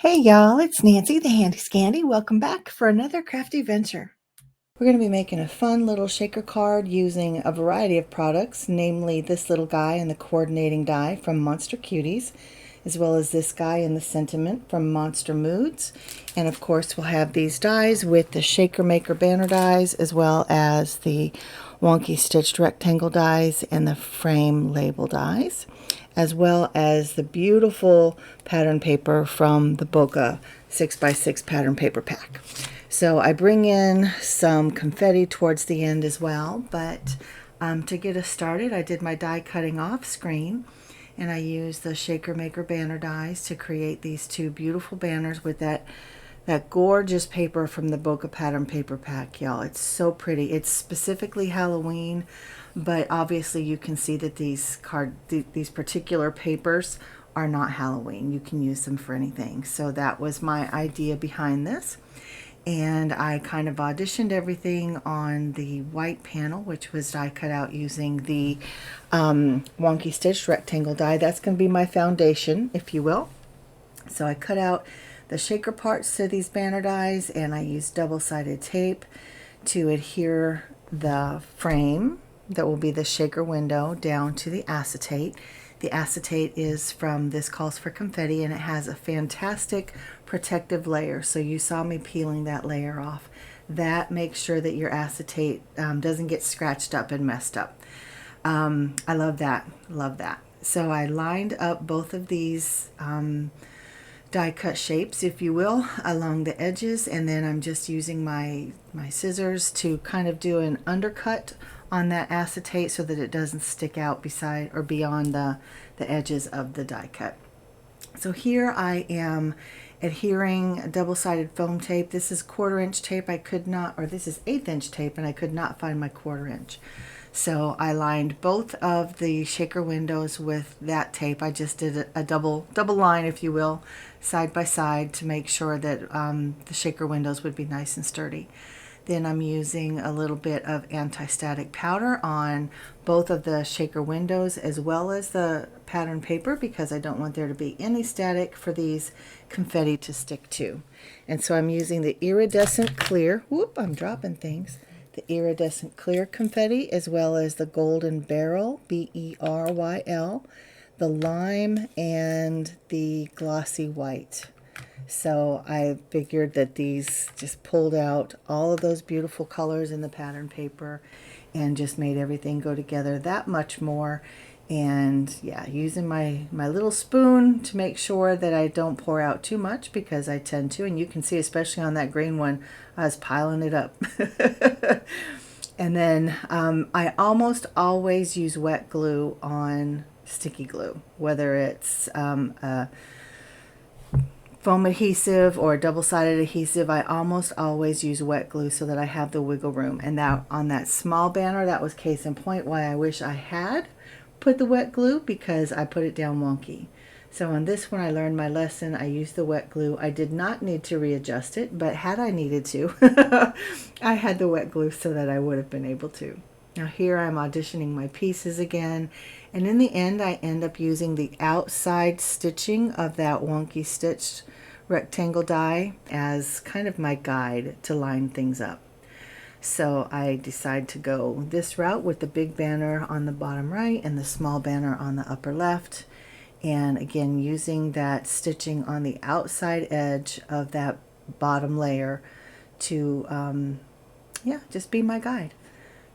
Hey y'all, it's Nancy the Handy Scandy. Welcome back for another crafty venture. We're going to be making a fun little shaker card using a variety of products, namely this little guy and the coordinating die from Monster Cuties, as well as this guy and the sentiment from Monster Moods. And of course we'll have these dies with the Shaker Maker banner dies, as well as the wonky stitched rectangle dies and the frame label dies, as well as the beautiful pattern paper from the BOOkeh 6x6 pattern paper pack. So I bring in some confetti towards the end as well, but to get us started, I did my die cutting off screen, and I used the Shaker Maker banner dies to create these two beautiful banners with that gorgeous paper from the BOOkeh pattern paper pack, y'all. It's so pretty. It's specifically Halloween, but obviously you can see that these particular papers are not Halloween. You can use them for anything. So that was my idea behind this. And I kind of auditioned everything on the white panel, which was die cut out using the wonky stitched rectangle die. That's going to be my foundation, if you will. So I cut out the shaker parts to these banner dies, and I used double-sided tape to adhere the frame that will be the shaker window down to the acetate. The acetate is from This Calls for Confetti, and it has a fantastic protective layer. So you saw me peeling that layer off. That makes sure that your acetate doesn't get scratched up and messed up. I love that. Love that. So I lined up both of these die cut shapes, if you will, along the edges, and then I'm just using my scissors to kind of do an undercut on that acetate so that it doesn't stick out beside or beyond the edges of the die cut. So here I am adhering double-sided foam tape. This is 1/4 inch tape. I could not, or this is 1/8 inch tape, and I could not find my 1/4 inch. So I lined both of the shaker windows with that tape. I just did a double line, if you will, side by side to make sure that the shaker windows would be nice and sturdy. Then I'm using a little bit of anti-static powder on both of the shaker windows as well as the pattern paper, because I don't want there to be any static for these confetti to stick to. And so I'm using the iridescent clear, whoop, I'm dropping things, the iridescent clear confetti, as well as the golden beryl, B-E-R-Y-L, the lime, and the glossy white. So I figured that these just pulled out all of those beautiful colors in the pattern paper and just made everything go together that much more. And yeah, using my little spoon to make sure that I don't pour out too much, because I tend to, and you can see especially on that green one, I was piling it up. And then I almost always use wet glue on sticky glue, whether it's foam adhesive or double-sided adhesive. I almost always use wet glue so that I have the wiggle room. And that on that small banner, that was case in point why I wish I had put the wet glue, because I put it down wonky. So on this one, I learned my lesson. I used the wet glue. I did not need to readjust it, but had I needed to, I had the wet glue so that I would have been able to. Now here I'm auditioning my pieces again, and in the end I end up using the outside stitching of that wonky stitched rectangle die as kind of my guide to line things up. So I decide to go this route with the big banner on the bottom right and the small banner on the upper left, and again using that stitching on the outside edge of that bottom layer to yeah, just be my guide.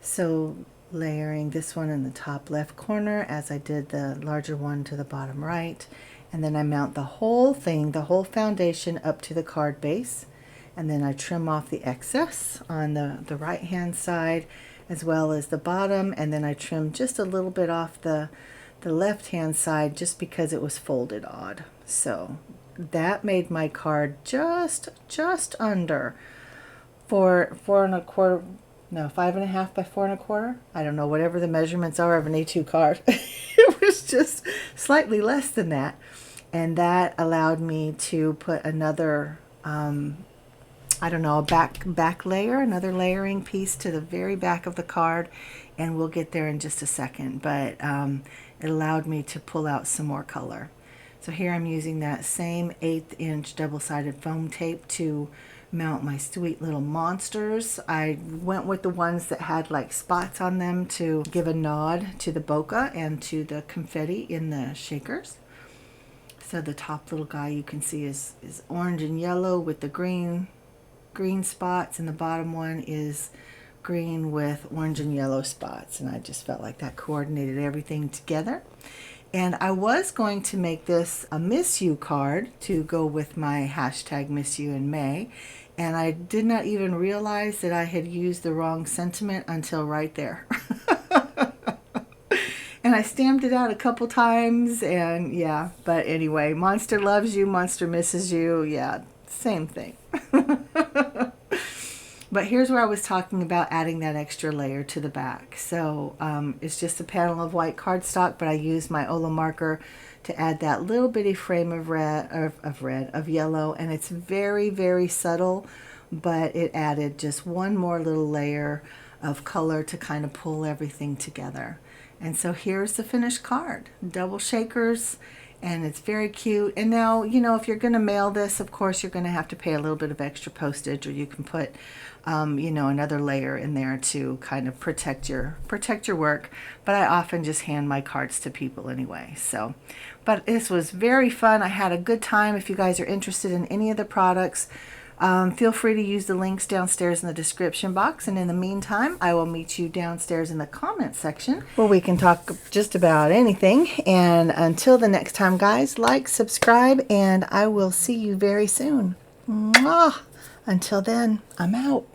So layering this one in the top left corner as I did the larger one to the bottom right, and then I mount the whole thing, the whole foundation, up to the card base, and then I trim off the excess on the right hand side as well as the bottom, and then I trim just a little bit off the left hand side just because it was folded odd. So that made my card just under 4.25, no, 5.5 by 4.25. I don't know, whatever the measurements are of an A2 card. It was just slightly less than that. And that allowed me to put another, I don't know, a back layer, another layering piece to the very back of the card. And we'll get there in just a second. But it allowed me to pull out some more color. So here I'm using that same 1/8 inch double-sided foam tape to mount my sweet little monsters. I went with the ones that had like spots on them to give a nod to the BOOkeh and to the confetti in the shakers. So the top little guy you can see is orange and yellow with the green spots, and the bottom one is green with orange and yellow spots, and I just felt like that coordinated everything together. And I was going to make this a Miss You card to go with my hashtag Miss You in May, and I did not even realize that I had used the wrong sentiment until right there. And I stamped it out a couple times, and yeah, but anyway, Monster loves you, Monster misses you, yeah, same thing. But here's where I was talking about adding that extra layer to the back. So it's just a panel of white cardstock, but I used my Ola marker to add that little bitty frame of yellow, and it's very, very subtle, but it added just one more little layer of color to kind of pull everything together. And so here's the finished card, double shakers, and it's very cute. And now, you know, if you're going to mail this, of course, you're going to have to pay a little bit of extra postage, or you can put, you know, another layer in there to kind of protect your work. But I often just hand my cards to people anyway. So, but this was very fun. I had a good time. If you guys are interested in any of the products, feel free to use the links downstairs in the description box. And in the meantime, I will meet you downstairs in the comment section where we can talk just about anything. And until the next time, guys, like, subscribe, and I will see you very soon. Mwah! Until then, I'm out.